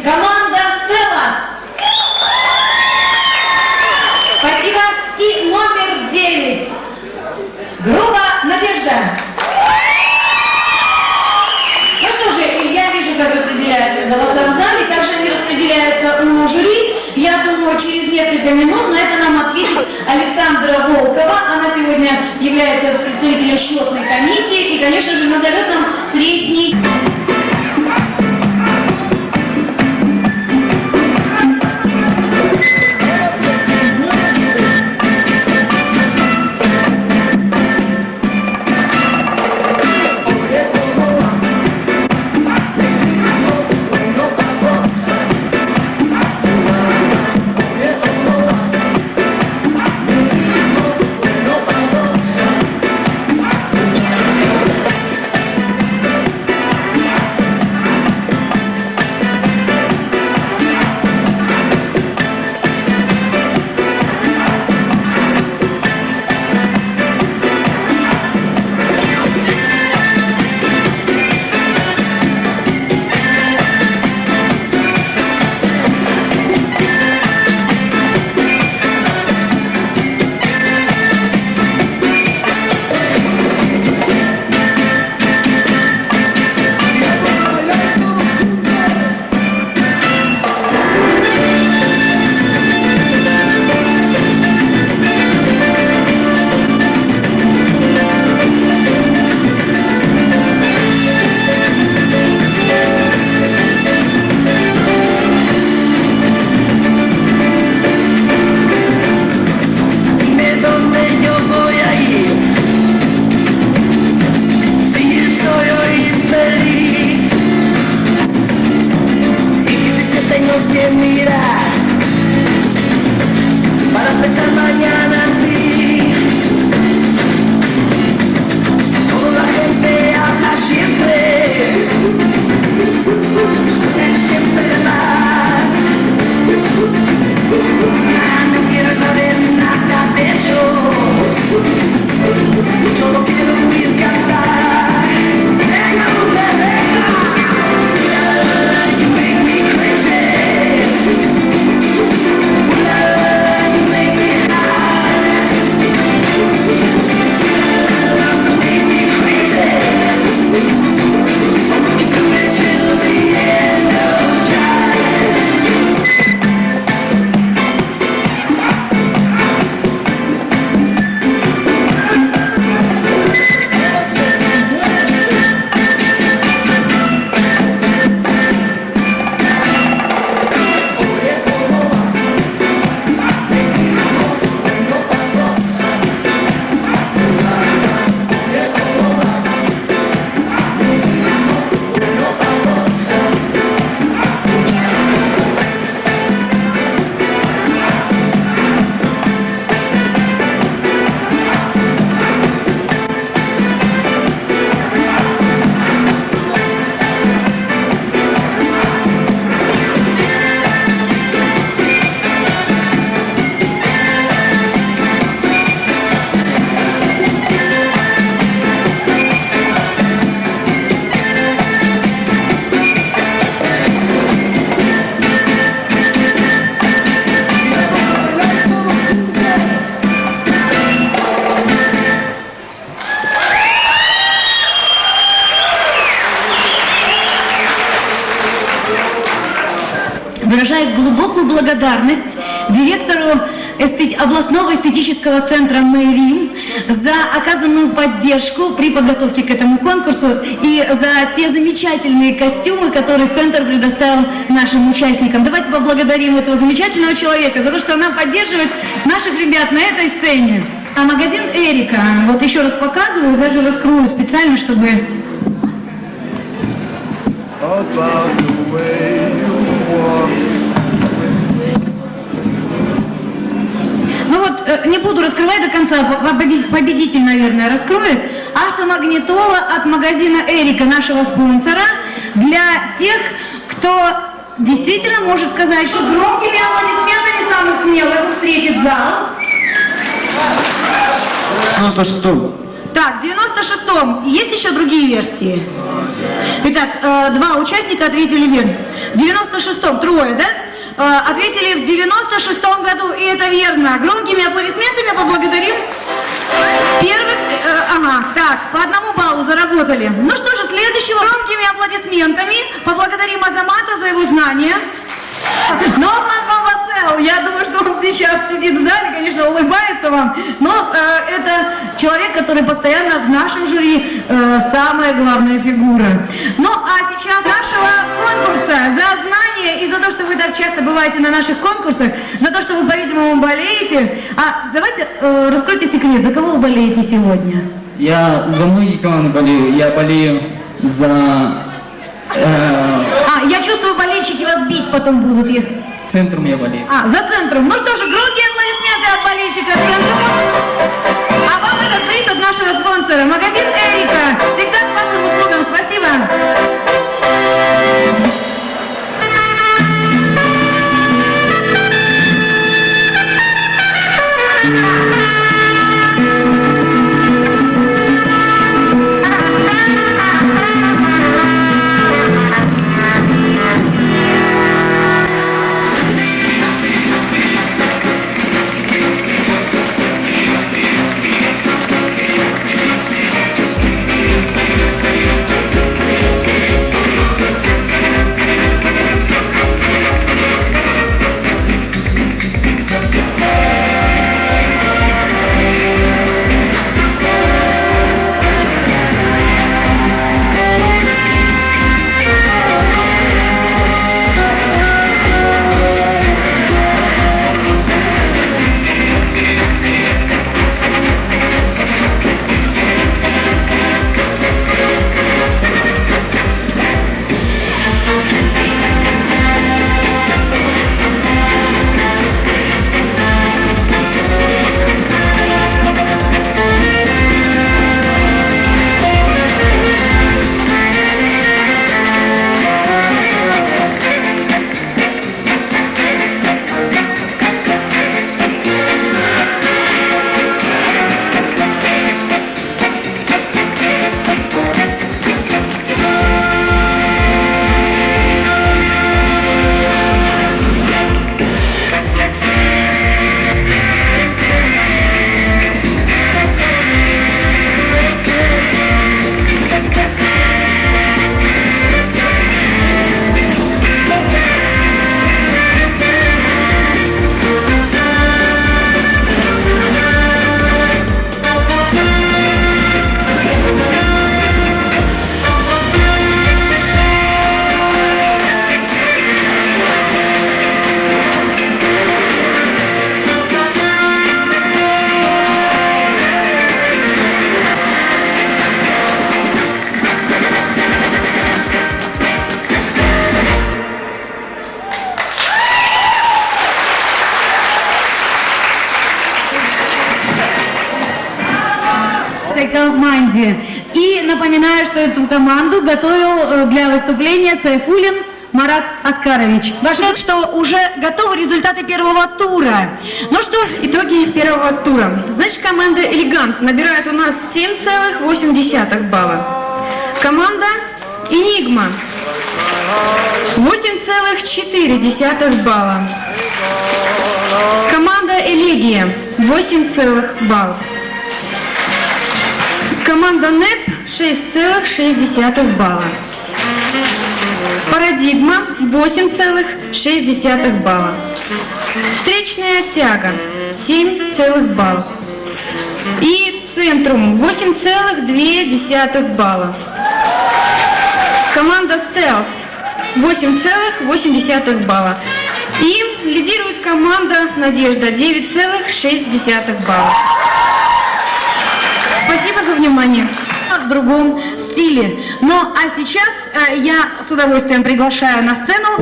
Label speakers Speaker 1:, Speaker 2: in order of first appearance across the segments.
Speaker 1: Команда Стеллас. Спасибо. И номер 9. Группа Надежда. Ну что же, я вижу, как распределяются голоса в зале, как же они распределяются у жюри. Я думаю, через несколько минут на это нам ответит Александра Волкова. Она сегодня является представителем счетной комиссии и, конечно же, назовет нам средний... Выражает глубокую благодарность директору областного эстетического центра мэрии за оказанную поддержку при подготовке к этому конкурсу и за те замечательные костюмы, которые центр предоставил нашим участникам. Давайте поблагодарим этого замечательного человека за то, что она поддерживает наших ребят на этой сцене. А магазин Эрика, вот еще раз показываю, даже раскрою специально, чтобы... Ну вот, не буду раскрывать до конца, победитель, наверное, раскроет. Автомагнитола от магазина Эрика, нашего спонсора, для тех, кто действительно может сказать, что громкими аплодисментами самых смелых встретит зал.
Speaker 2: 96-м.
Speaker 1: Так, в 96-м. Есть еще другие версии? Итак, два участника ответили верно. В 96-м трое, да? Ответили в 96-м году, и это верно. Громкими аплодисментами поблагодарим первых. Так, по 1 баллу заработали. Ну что же, следующего громкими аплодисментами поблагодарим Азамата за его знания. Но я думаю, что он сейчас сидит в зале, конечно, улыбается вам, но это человек, который постоянно в нашем жюри самая главная фигура. Ну, а сейчас нашего конкурса за знания и за то, что вы так часто бываете на наших конкурсах, за то, что вы, по-видимому, болеете. Давайте раскройте секрет, за кого вы болеете сегодня?
Speaker 2: Я за многие команды болею, я болею за...
Speaker 1: Я чувствую, болельщики вас бить потом будут, если...
Speaker 2: Центром я болею.
Speaker 1: За центром. Ну что же, громкие аплодисменты от болельщика центра. А вам этот приз от нашего спонсора. Магазин Эрика. Всегда к вашим услугам. Спасибо. Команде. И напоминаю, что эту команду готовил для выступления Сайфулин Марат Аскарович. Важно, что уже готовы результаты первого тура. Ну что, итоги первого тура. Значит, команда «Элегант» набирает у нас 7,8 балла. Команда «Энигма» 8,4 балла. Команда «Элегия» 8 баллов. Команда НЭП 6,6 балла. Парадигма 8,6 балла. Встречная тяга 7 баллов. И Центрум 8,2 балла. Команда Стелс 8,8 балла. И лидирует команда Надежда 9,6 балла. Спасибо за внимание. В другом стиле. Ну а сейчас я с удовольствием приглашаю на сцену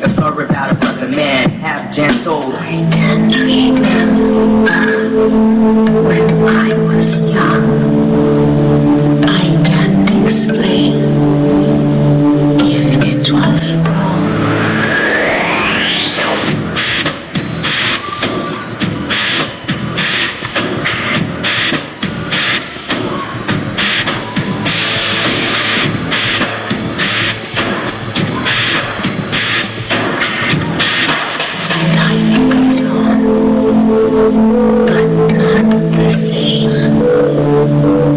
Speaker 3: a story about a brother man, half gentle.
Speaker 4: I can't remember when I was young. I can't explain if it was wrong. Life goes on, but not the same.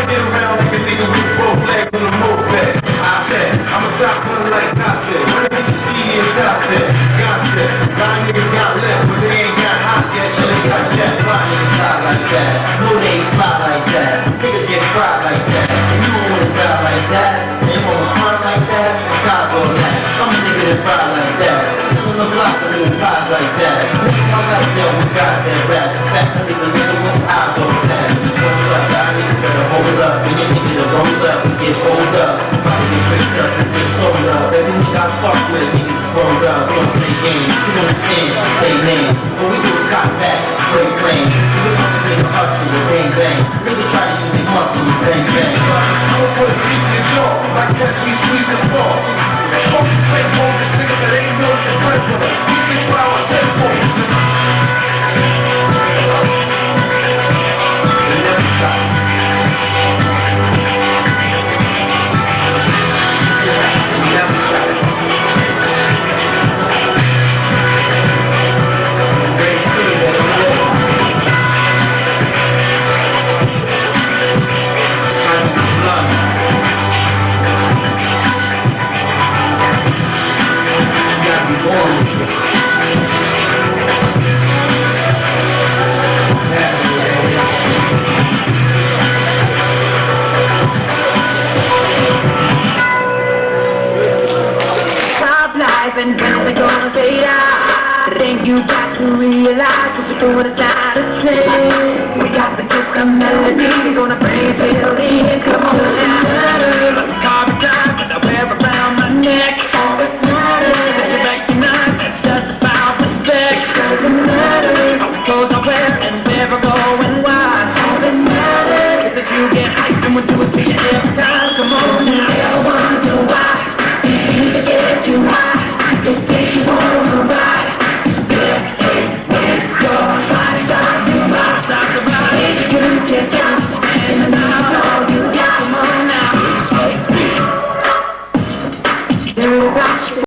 Speaker 5: I get around like a nigga with both legs on a moped. I said, I'm a top one like I said. When I get the CD and I said, got that. A lot of niggas got left, but they ain't got hot yet. So they got that. A lot of niggas fly like that. No, they ain't fly like that. Niggas get fried like that. And you don't wanna die like that. They wanna smart like that. Besides all that, I'm a nigga that fly like that. Still on the block, a little pie like that. Nigga, my life, yo, we got that rap. In fact, I nigga with eyes on that. Just hold up, y'all niggas better hold up. And your nigga to roll up and get hold up. Probably get tricked up and get sold up. Every nigga I fuck with, niggas rolled up. We don't play games, you don't understand, say names. What we do is cop back, break claims. Nigga fuck a nigga hustle with bang bang. Nigga try to use their muscle with bang bang. I'ma put a piece in your jaw, like that we squeeze the floor. Fuck you play ball, this nigga that ain't know the breadwinner. These 6 flowers, stay for this nigga. They never stop.
Speaker 4: And when it's gonna fade out, I think you got to realize if we're doing it's not a trend. We got the gift of melody, we're gonna bring it till the end. Come on, doesn't matter, but the carpet drive that I wear around my neck. All that matters is you recognize that's just about respect. Doesn't matter how the clothes I wear and where I go and why. All that matters is that you get hyped and we'll do it to you every time. Come on.